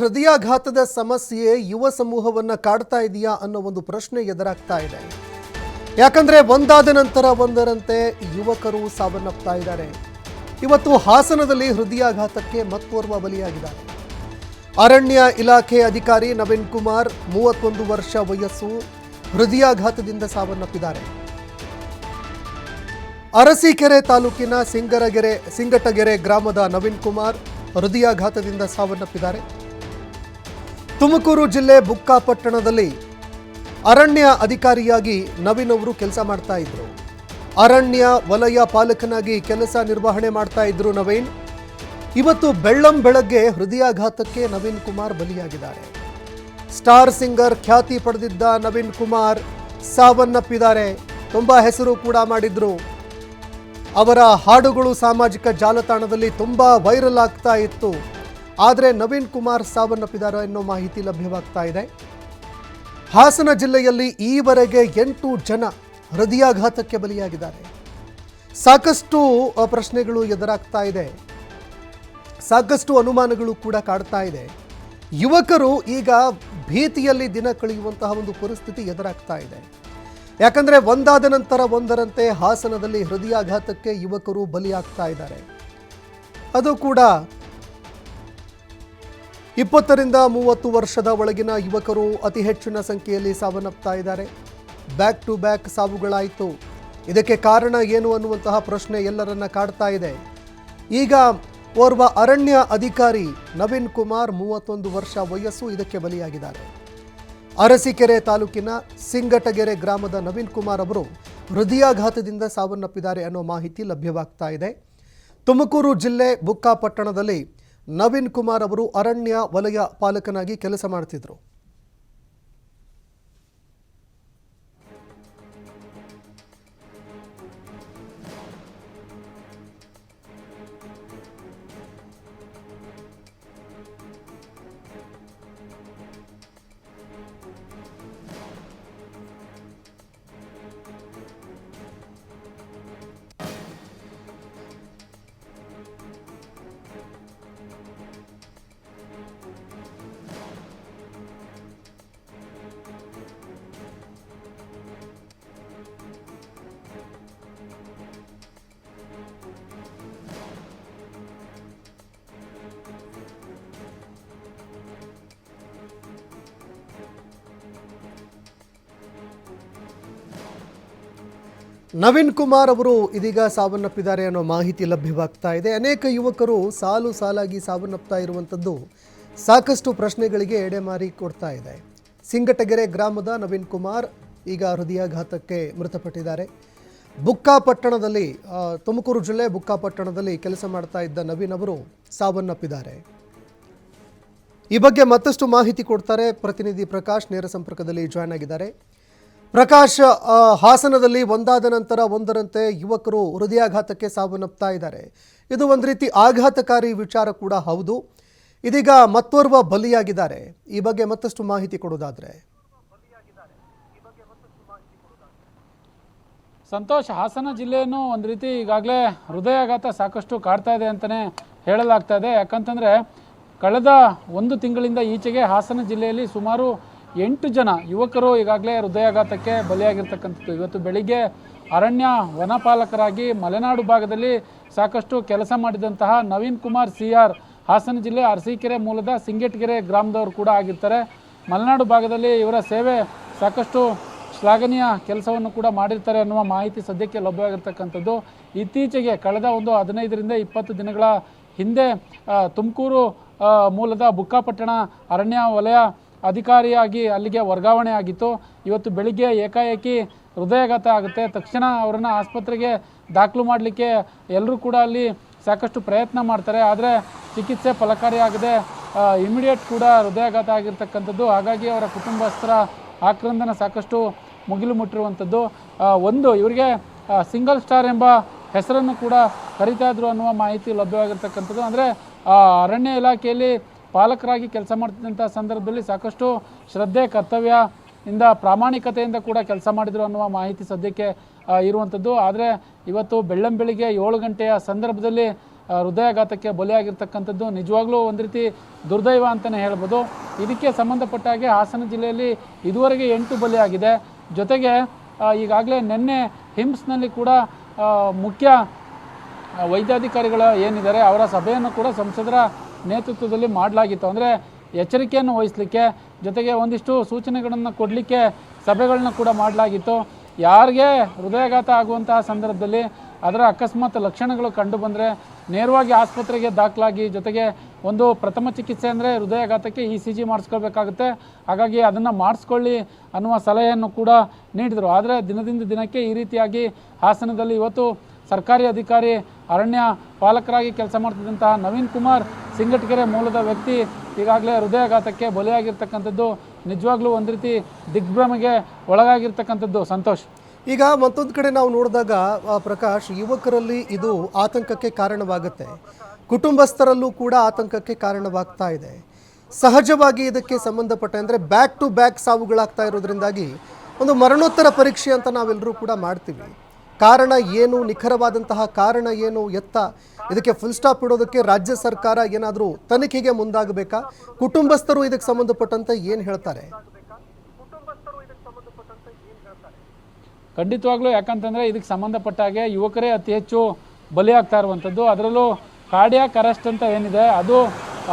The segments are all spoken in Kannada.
ಹೃದಯಾಘಾತದ ಸಮಸ್ಯೆ ಯುವ ಸಮೂಹವನ್ನ ಕಾಡ್ತಾ ಇದೆಯಾ ಅನ್ನೋ ಒಂದು ಪ್ರಶ್ನೆ ಎದುರಾಗ್ತಾ ಇದೆ. ಯಾಕಂದ್ರೆ ಒಂದಾದ ನಂತರ ಒಂದರಂತೆ ಯುವಕರು ಸಾವನ್ನಪ್ತಾ ಇದ್ದಾರೆ. ಇವತ್ತು ಹಾಸನದಲ್ಲಿ ಹೃದಯಾಘಾತಕ್ಕೆ ಮತ್ತೋರ್ವ ಬಲಿಯಾಗಿದ್ದಾರೆ. ಅರಣ್ಯ ಇಲಾಖೆ ಅಧಿಕಾರಿ ನವೀನ್ ಕುಮಾರ್ 31 ವರ್ಷ ವಯಸ್ಸು ಹೃದಯಾಘಾತದಿಂದ ಸಾವನ್ನಪ್ಪಿದ್ದಾರೆ. ಅರಸೀಕೆರೆ ತಾಲೂಕಿನ ಸಿಂಗಟಗೆರೆ ಗ್ರಾಮದ ನವೀನ್ ಕುಮಾರ್ ಹೃದಯಾಘಾತದಿಂದ ಸಾವನ್ನಪ್ಪಿದ್ದಾರೆ. ತುಮಕೂರು ಜಿಲ್ಲೆ ಬುಕ್ಕಾಪಟ್ಟಣದಲ್ಲಿ ಅರಣ್ಯ ಅಧಿಕಾರಿಯಾಗಿ ನವೀನ್ ಅವರು ಕೆಲಸ ಮಾಡ್ತಾ ಇದ್ರು. ಅರಣ್ಯ ವಲಯ ಪಾಲಕನಾಗಿ ಕೆಲಸ ನಿರ್ವಹಣೆ ಮಾಡ್ತಾ ಇದ್ರು ನವೀನ್. ಇವತ್ತು ಬೆಳ್ಳಂಬೆಳಗ್ಗೆ ಹೃದಯಾಘಾತಕ್ಕೆ ನವೀನ್ ಕುಮಾರ್ ಬಲಿಯಾಗಿದ್ದಾರೆ. ಸ್ಟಾರ್ ಸಿಂಗರ್ ಖ್ಯಾತಿ ಪಡೆದಿದ್ದ ನವೀನ್ ಕುಮಾರ್ ಸಾವನ್ನಪ್ಪಿದ್ದಾರೆ. ತುಂಬಾ ಹೆಸರು ಕೂಡ ಮಾಡಿದ್ರು. ಅವರ ಹಾಡುಗಳು ಸಾಮಾಜಿಕ ಜಾಲತಾಣದಲ್ಲಿ ತುಂಬಾ ವೈರಲ್ ಆಗ್ತಾ ಇತ್ತು. ಆದರೆ ನವೀನ್ ಕುಮಾರ್ ಸಾವನ್ನಪ್ಪಿದ್ದಾರೆ ಅನ್ನೋ ಮಾಹಿತಿ ಲಭ್ಯವಾಗ್ತಾ ಇದೆ. ಹಾಸನ ಜಿಲ್ಲೆಯಲ್ಲಿ ಈವರೆಗೆ 8 ಜನ ಹೃದಯಾಘಾತಕ್ಕೆ ಬಲಿಯಾಗಿದ್ದಾರೆ. ಸಾಕಷ್ಟು ಪ್ರಶ್ನೆಗಳು ಎದುರಾಗ್ತಾ ಇದೆ. ಸಾಕಷ್ಟು ಅನುಮಾನಗಳು ಕೂಡ ಕಾಡ್ತಾ ಇದೆ. ಯುವಕರು ಈಗ ಭೀತಿಯಲ್ಲಿ ದಿನ ಕಳೆಯುವಂತಹ ಒಂದು ಪರಿಸ್ಥಿತಿ ಎದುರಾಗ್ತಾ ಇದೆ. ಯಾಕಂದ್ರೆ ಒಂದಾದ ನಂತರ ಒಂದರಂತೆ ಹಾಸನದಲ್ಲಿ ಹೃದಯಾಘಾತಕ್ಕೆ ಯುವಕರು ಬಲಿಯಾಗ್ತಾ ಇದ್ದಾರೆ. ಅದು ಕೂಡ 20ರಿಂದ 30 ವರ್ಷದ ಒಳಗಿನ ಯುವಕರು ಅತಿ ಹೆಚ್ಚಿನ ಸಂಖ್ಯೆಯಲ್ಲಿ ಸಾವನ್ನಪ್ತಾ ಇದ್ದಾರೆ. ಬ್ಯಾಕ್ ಟು ಬ್ಯಾಕ್ ಸಾವುಗಳಾಯಿತು. ಇದಕ್ಕೆ ಕಾರಣ ಏನು ಅನ್ನುವಂತಹ ಪ್ರಶ್ನೆ ಎಲ್ಲರನ್ನ ಕಾಡ್ತಾ ಇದೆ. ಈಗ ಓರ್ವ ಅರಣ್ಯ ಅಧಿಕಾರಿ ನವೀನ್ ಕುಮಾರ್ 31 ವರ್ಷ ವಯಸ್ಸು ಇದಕ್ಕೆ ಬಲಿಯಾಗಿದ್ದಾರೆ. ಅರಸೀಕೆರೆ ತಾಲೂಕಿನ ಸಿಂಗಟಗೆರೆ ಗ್ರಾಮದ ನವೀನ್ ಕುಮಾರ್ ಅವರು ಹೃದಯಾಘಾತದಿಂದ ಸಾವನ್ನಪ್ಪಿದ್ದಾರೆ ಅನ್ನೋ ಮಾಹಿತಿ ಲಭ್ಯವಾಗ್ತಾ ಇದೆ. ತುಮಕೂರು ಜಿಲ್ಲೆ ಬುಕ್ಕಾಪಟ್ಟಣದಲ್ಲಿ ನವೀನ್ ಕುಮಾರ್ ಅವರು ಅರಣ್ಯ ವಲಯ ಪಾಲಕನಾಗಿ ಕೆಲಸ ಮಾಡ್ತಿದ್ರು. ನವೀನ್ ಕುಮಾರ್ ಅವರು ಇದೀಗ ಸಾವನ್ನಪ್ಪಿದ್ದಾರೆ ಅನ್ನೋ ಮಾಹಿತಿ ಲಭ್ಯವಾಗ್ತಾ ಇದೆ. ಅನೇಕ ಯುವಕರು ಸಾಲಾಗಿ ಸಾವನ್ನಪ್ತಾ ಇರುವಂಥದ್ದು ಸಾಕಷ್ಟು ಪ್ರಶ್ನೆಗಳಿಗೆ ಎಡೆಮಾರಿ ಕೊಡ್ತಾ ಇದೆ. ಸಿಂಗಟಗೆರೆ ಗ್ರಾಮದ ನವೀನ್ ಕುಮಾರ್ ಈಗ ಹೃದಯಾಘಾತಕ್ಕೆ ಮೃತಪಟ್ಟಿದ್ದಾರೆ. ಬುಕ್ಕಾಪಟ್ಟಣದಲ್ಲಿ ತುಮಕೂರು ಜಿಲ್ಲೆ ಬುಕ್ಕಾಪಟ್ಟಣದಲ್ಲಿ ಕೆಲಸ ಮಾಡ್ತಾ ಇದ್ದ ನವೀನ್ ಅವರು ಸಾವನ್ನಪ್ಪಿದ್ದಾರೆ. ಈ ಬಗ್ಗೆ ಮತ್ತಷ್ಟು ಮಾಹಿತಿ ಕೊಡ್ತಾರೆ ಪ್ರತಿನಿಧಿ ಪ್ರಕಾಶ್. ನೇರ ಸಂಪರ್ಕದಲ್ಲಿ ಜಾಯ್ನ್ ಆಗಿದ್ದಾರೆ. ಪ್ರಕಾಶ್, ಹಾಸನದಲ್ಲಿ ಒಂದಾದ ನಂತರ ಒಂದರಂತೆ ಯುವಕರು ಹೃದಯಾಘಾತಕ್ಕೆ ಸಾವನ್ನಪ್ತಾ ಇದ್ದಾರೆ. ಇದು ಒಂದು ರೀತಿ ಆಘಾತಕಾರಿ ವಿಚಾರ ಕೂಡ ಹೌದು. ಇದೀಗ ಮತ್ತೋರ್ವ ಬಲಿಯಾಗಿದ್ದಾರೆ. ಈ ಬಗ್ಗೆ ಮತ್ತಷ್ಟು ಮಾಹಿತಿ ಕೊಡೋದಾದ್ರೆ. ಸಂತೋಷ್, ಹಾಸನ ಜಿಲ್ಲೆಯನ್ನು ಒಂದು ರೀತಿ ಈಗಾಗಲೇ ಹೃದಯಾಘಾತ ಸಾಕಷ್ಟು ಕಾಡ್ತಾ ಇದೆ ಅಂತಲೇ ಹೇಳಲಾಗ್ತಾ ಇದೆ. ಯಾಕಂತಂದರೆ ಕಳೆದ 1 ತಿಂಗಳಿಂದ ಈಚೆಗೆ ಹಾಸನ ಜಿಲ್ಲೆಯಲ್ಲಿ ಸುಮಾರು 8 ಜನ ಯುವಕರು ಈಗಾಗಲೇ ಹೃದಯಾಘಾತಕ್ಕೆ ಬಲಿಯಾಗಿರ್ತಕ್ಕಂಥದ್ದು. ಇವತ್ತು ಬೆಳಿಗ್ಗೆ ಅರಣ್ಯ ವನಪಾಲಕರಾಗಿ ಮಲೆನಾಡು ಭಾಗದಲ್ಲಿ ಸಾಕಷ್ಟು ಕೆಲಸ ಮಾಡಿದಂತಹ ನವೀನ್ ಕುಮಾರ್ CR ಹಾಸನ ಜಿಲ್ಲೆ ಅರಸೀಕೆರೆ ಮೂಲದ ಸಿಂಗಟಗೆರೆ ಗ್ರಾಮದವರು ಕೂಡ ಆಗಿರ್ತಾರೆ. ಮಲೆನಾಡು ಭಾಗದಲ್ಲಿ ಇವರ ಸೇವೆ ಸಾಕಷ್ಟು ಶ್ಲಾಘನೀಯ ಕೆಲಸವನ್ನು ಕೂಡ ಮಾಡಿರ್ತಾರೆ ಅನ್ನುವ ಮಾಹಿತಿ ಸದ್ಯಕ್ಕೆ ಲಭ್ಯವಾಗಿರ್ತಕ್ಕಂಥದ್ದು. ಇತ್ತೀಚೆಗೆ ಕಳೆದ ಒಂದು 15ರಿಂದ 20 ದಿನಗಳ ಹಿಂದೆ ತುಮಕೂರು ಮೂಲದ ಬುಕ್ಕಾಪಟ್ಟಣ ಅರಣ್ಯ ವಲಯ ಅಧಿಕಾರಿಯಾಗಿ ಅಲ್ಲಿಗೆ ವರ್ಗಾವಣೆ ಆಗಿತ್ತು. ಇವತ್ತು ಬೆಳಿಗ್ಗೆ ಏಕಾಏಕಿ ಹೃದಯಾಘಾತ ಆಗುತ್ತೆ. ತಕ್ಷಣ ಅವರನ್ನು ಆಸ್ಪತ್ರೆಗೆ ದಾಖಲು ಮಾಡಲಿಕ್ಕೆ ಎಲ್ಲರೂ ಕೂಡ ಅಲ್ಲಿ ಸಾಕಷ್ಟು ಪ್ರಯತ್ನ ಮಾಡ್ತಾರೆ. ಆದರೆ ಚಿಕಿತ್ಸೆ ಫಲಕಾರಿಯಾಗದೆ ಇಮಿಡಿಯೇಟ್ ಕೂಡ ಹೃದಯಾಘಾತ ಆಗಿರ್ತಕ್ಕಂಥದ್ದು. ಹಾಗಾಗಿ ಅವರ ಕುಟುಂಬಸ್ಥರ ಆಕ್ರಂದನ ಸಾಕಷ್ಟು ಮುಗಿಲು ಮುಟ್ಟಿರುವಂಥದ್ದು. ಇವರಿಗೆ ಸಿಂಗಲ್ ಸ್ಟಾರ್ ಎಂಬ ಹೆಸರನ್ನು ಕೂಡ ಕರೀತಾ ಇದ್ರು ಅನ್ನುವ ಮಾಹಿತಿ ಲಭ್ಯವಾಗಿರ್ತಕ್ಕಂಥದ್ದು. ಅಂದರೆ ಅರಣ್ಯ ಇಲಾಖೆಯಲ್ಲಿ ಪಾಲಕರಾಗಿ ಕೆಲಸ ಮಾಡ್ತಿದ್ದಂಥ ಸಂದರ್ಭದಲ್ಲಿ ಸಾಕಷ್ಟು ಶ್ರದ್ಧೆ ಕರ್ತವ್ಯದಿಂದ ಪ್ರಾಮಾಣಿಕತೆಯಿಂದ ಕೂಡ ಕೆಲಸ ಮಾಡಿದರು ಅನ್ನುವ ಮಾಹಿತಿ ಸದ್ಯಕ್ಕೆ ಇರುವಂಥದ್ದು. ಆದರೆ ಇವತ್ತು ಬೆಳ್ಳಂಬೆಳಿಗ್ಗೆ 7 ಗಂಟೆಯ ಸಂದರ್ಭದಲ್ಲಿ ಹೃದಯಾಘಾತಕ್ಕೆ ಬಲಿಯಾಗಿರ್ತಕ್ಕಂಥದ್ದು ನಿಜವಾಗ್ಲೂ ಒಂದು ರೀತಿ ದುರ್ದೈವ ಅಂತಲೇ ಹೇಳ್ಬೋದು. ಇದಕ್ಕೆ ಸಂಬಂಧಪಟ್ಟ ಹಾಗೆ ಹಾಸನ ಜಿಲ್ಲೆಯಲ್ಲಿ ಇದುವರೆಗೆ 8 ಬಲಿಯಾಗಿದೆ. ಜೊತೆಗೆ ಈಗಾಗಲೇ ನಿನ್ನೆ ಹಿಮ್ಸ್ನಲ್ಲಿ ಕೂಡ ಮುಖ್ಯ ವೈದ್ಯಾಧಿಕಾರಿಗಳು ಏನಿದ್ದಾರೆ ಅವರ ಸಭೆಯನ್ನು ಕೂಡ ಸಂಸದರ ನೇತೃತ್ವದಲ್ಲಿ ಮಾಡಲಾಗಿತ್ತು. ಅಂದರೆ ಎಚ್ಚರಿಕೆಯನ್ನು ವಹಿಸಲಿಕ್ಕೆ, ಜೊತೆಗೆ ಒಂದಿಷ್ಟು ಸೂಚನೆಗಳನ್ನು ಕೊಡಲಿಕ್ಕೆ ಸಭೆಗಳನ್ನ ಕೂಡ ಮಾಡಲಾಗಿತ್ತು. ಯಾರಿಗೆ ಹೃದಯಾಘಾತ ಆಗುವಂತಹ ಸಂದರ್ಭದಲ್ಲಿ ಅದರ ಅಕಸ್ಮಾತ್ ಲಕ್ಷಣಗಳು ಕಂಡು ಬಂದರೆ ನೇರವಾಗಿ ಆಸ್ಪತ್ರೆಗೆ ದಾಖಲಾಗಿ, ಜೊತೆಗೆ ಒಂದು ಪ್ರಥಮ ಚಿಕಿತ್ಸೆ ಅಂದರೆ ಹೃದಯಾಘಾತಕ್ಕೆ ECG ಮಾಡಿಸ್ಕೊಳ್ಬೇಕಾಗುತ್ತೆ. ಹಾಗಾಗಿ ಅದನ್ನು ಮಾಡಿಸ್ಕೊಳ್ಳಿ ಅನ್ನುವ ಸಲಹೆಯನ್ನು ಕೂಡ ನೀಡಿದರು. ಆದರೆ ದಿನದಿಂದ ದಿನಕ್ಕೆ ಈ ರೀತಿಯಾಗಿ ಹಾಸನದಲ್ಲಿ ಇವತ್ತು ಸರ್ಕಾರಿ ಅಧಿಕಾರಿ, ಅರಣ್ಯ ಪಾಲಕರಾಗಿ ಕೆಲಸ ಮಾಡ್ತಿದ್ದಂತಹ ನವೀನ್ ಕುಮಾರ್ ಸಿಂಗಟಗೆರೆ ಮೂಲದ ವ್ಯಕ್ತಿ ಈಗಾಗಲೇ ಹೃದಯಾಘಾತಕ್ಕೆ ಬಲಿಯಾಗಿರ್ತಕ್ಕಂಥದ್ದು ನಿಜವಾಗ್ಲೂ ಒಂದು ರೀತಿ ದಿಗ್ಭ್ರಮೆಗೆ ಒಳಗಾಗಿರ್ತಕ್ಕಂಥದ್ದು. ಸಂತೋಷ್, ಈಗ ಮತ್ತೊಂದು ಕಡೆ ನಾವು ನೋಡಿದಾಗ ಪ್ರಕಾಶ್, ಯುವಕರಲ್ಲಿ ಇದು ಆತಂಕಕ್ಕೆ ಕಾರಣವಾಗುತ್ತೆ, ಕುಟುಂಬಸ್ಥರಲ್ಲೂ ಕೂಡ ಆತಂಕಕ್ಕೆ ಕಾರಣವಾಗ್ತಾ ಇದೆ. ಸಹಜವಾಗಿ ಇದಕ್ಕೆ ಸಂಬಂಧಪಟ್ಟ ಅಂದರೆ ಬ್ಯಾಕ್ ಟು ಬ್ಯಾಕ್ ಸಾವುಗಳಾಗ್ತಾ ಇರೋದ್ರಿಂದಾಗಿ ಒಂದು ಮರಣೋತ್ತರ ಪರೀಕ್ಷೆ ಅಂತ ನಾವೆಲ್ಲರೂ ಕೂಡ ಮಾಡ್ತೀವಿ. ಕಾರಣ ಏನು, ನಿಖರವಾದಂತಹ ಕಾರಣ ಏನು, ಎತ್ತ ಇದಕ್ಕೆ ಫುಲ್ ಸ್ಟಾಪ್ ಇಡೋದಕ್ಕೆ ರಾಜ್ಯ ಸರ್ಕಾರ ಏನಾದರೂ ತನಿಖೆಗೆ ಮುಂದಾಗಬೇಕಾ? ಕುಟುಂಬಸ್ಥರು ಇದಕ್ಕೆ ಸಂಬಂಧಪಟ್ಟಂತೆ ಏನು ಹೇಳ್ತಾರೆ? ಖಂಡಿತವಾಗ್ಲೂ, ಯಾಕಂತಂದರೆ ಇದಕ್ಕೆ ಸಂಬಂಧಪಟ್ಟ ಹಾಗೆ ಯುವಕರೇ ಅತಿ ಹೆಚ್ಚು ಬಲಿಯಾಗ್ತಾ ಇರುವಂಥದ್ದು. ಅದರಲ್ಲೂ ಕಾರ್ಡಿಯಾಕ್ ಅರೆಸ್ಟ್ ಅಂತ ಏನಿದೆ ಅದು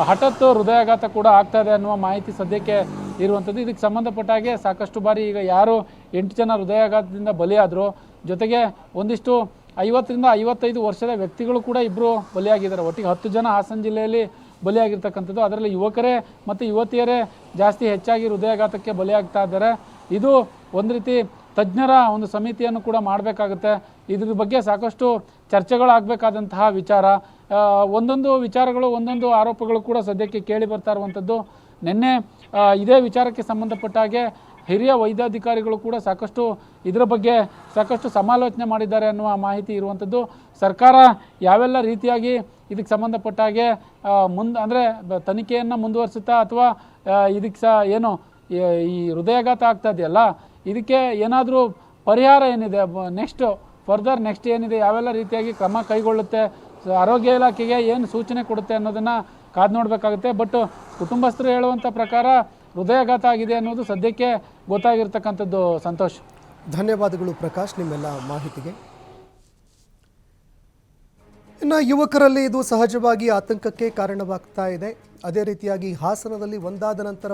ಹಠಾತ್ ಹೃದಯಾಘಾತ ಕೂಡ ಆಗ್ತಾ ಇದೆ ಅನ್ನುವ ಮಾಹಿತಿ ಸದ್ಯಕ್ಕೆ ಇರುವಂಥದ್ದು. ಇದಕ್ಕೆ ಸಂಬಂಧಪಟ್ಟ ಹಾಗೆ ಸಾಕಷ್ಟು ಬಾರಿ ಈಗ ಯಾರು 8 ಜನ ಹೃದಯಾಘಾತದಿಂದ ಬಲಿಯಾದರು, ಜೊತೆಗೆ ಒಂದಿಷ್ಟು 50ರಿಂದ 55 ವರ್ಷದ ವ್ಯಕ್ತಿಗಳು ಕೂಡ ಇಬ್ಬರು ಬಲಿಯಾಗಿದ್ದಾರೆ. ಒಟ್ಟಿಗೆ 10 ಜನ ಹಾಸನ ಜಿಲ್ಲೆಯಲ್ಲಿ ಬಲಿಯಾಗಿರ್ತಕ್ಕಂಥದ್ದು. ಅದರಲ್ಲಿ ಯುವಕರೇ ಮತ್ತು ಯುವತಿಯರೇ ಜಾಸ್ತಿ ಹೆಚ್ಚಾಗಿ ಹೃದಯಾಘಾತಕ್ಕೆ ಬಲಿಯಾಗ್ತಾ ಇದ್ದಾರೆ. ಇದು ಒಂದು ರೀತಿ ತಜ್ಞರ ಒಂದು ಸಮಿತಿಯನ್ನು ಕೂಡ ಮಾಡಬೇಕಾಗುತ್ತೆ. ಇದ್ರ ಬಗ್ಗೆ ಸಾಕಷ್ಟು ಚರ್ಚೆಗಳಾಗಬೇಕಾದಂತಹ ವಿಚಾರ. ಒಂದೊಂದು ವಿಚಾರಗಳು, ಒಂದೊಂದು ಆರೋಪಗಳು ಕೂಡ ಸದ್ಯಕ್ಕೆ ಕೇಳಿ ಬರ್ತಾ ಇರುವಂಥದ್ದು. ನಿನ್ನೆ ಇದೇ ವಿಚಾರಕ್ಕೆ ಸಂಬಂಧಪಟ್ಟ ಹಾಗೆ ಹಿರಿಯ ವೈದ್ಯಾಧಿಕಾರಿಗಳು ಕೂಡ ಸಾಕಷ್ಟು ಇದರ ಬಗ್ಗೆ ಸಾಕಷ್ಟು ಸಮಾಲೋಚನೆ ಮಾಡಿದ್ದಾರೆ ಅನ್ನುವ ಮಾಹಿತಿ ಇರುವಂಥದ್ದು. ಸರ್ಕಾರ ಯಾವೆಲ್ಲ ರೀತಿಯಾಗಿ ಇದಕ್ಕೆ ಸಂಬಂಧಪಟ್ಟ ಹಾಗೆ ಅಂದರೆ ತನಿಖೆಯನ್ನು ಮುಂದುವರಿಸುತ್ತಾ, ಅಥವಾ ಇದಕ್ಕೆ ಏನು ಈ ಹೃದಯಾಘಾತ ಆಗ್ತಾ ಇದೆಯಲ್ಲ, ಇದಕ್ಕೆ ಏನಾದರೂ ಪರಿಹಾರ ಏನಿದೆ, ನೆಕ್ಸ್ಟ್ ಏನಿದೆ, ಯಾವೆಲ್ಲ ರೀತಿಯಾಗಿ ಕ್ರಮ ಕೈಗೊಳ್ಳುತ್ತೆ, ಆರೋಗ್ಯ ಇಲಾಖೆಗೆ ಏನು ಸೂಚನೆ ಕೊಡುತ್ತೆ ಅನ್ನೋದನ್ನು ಕಾದು ನೋಡಬೇಕಾಗುತ್ತೆ. ಬಟ್ ಕುಟುಂಬಸ್ಥರು ಹೇಳುವಂಥ ಪ್ರಕಾರ ಹೃದಯಾಘಾತ ಆಗಿದೆ ಅನ್ನೋದು ಸದ್ಯಕ್ಕೆ ಗೊತ್ತಾಗಿರ್ತಕ್ಕಂಥದ್ದು. ಸಂತೋಷ್, ಧನ್ಯವಾದಗಳು ಪ್ರಕಾಶ್ ನಿಮ್ಮೆಲ್ಲ ಮಾಹಿತಿಗೆ. ಇನ್ನು ಯುವಕರಲ್ಲಿ ಇದು ಸಹಜವಾಗಿ ಆತಂಕಕ್ಕೆ ಕಾರಣವಾಗ್ತಾ ಇದೆ. ಅದೇ ರೀತಿಯಾಗಿ ಹಾಸನದಲ್ಲಿ ಒಂದಾದ ನಂತರ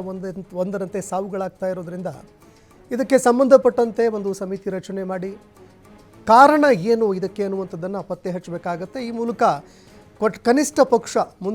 ಒಂದರಂತೆ ಸಾವುಗಳಾಗ್ತಾ ಇರೋದ್ರಿಂದ ಇದಕ್ಕೆ ಸಂಬಂಧಪಟ್ಟಂತೆ ಒಂದು ಸಮಿತಿ ರಚನೆ ಮಾಡಿ ಕಾರಣ ಏನು ಇದಕ್ಕೆ ಅನ್ನುವಂಥದ್ದನ್ನು ಪತ್ತೆ ಹಚ್ಚಬೇಕಾಗತ್ತೆ. ಈ ಮೂಲಕ ಕನಿಷ್ಠ ಪಕ್ಷ ಮುಂದಿನ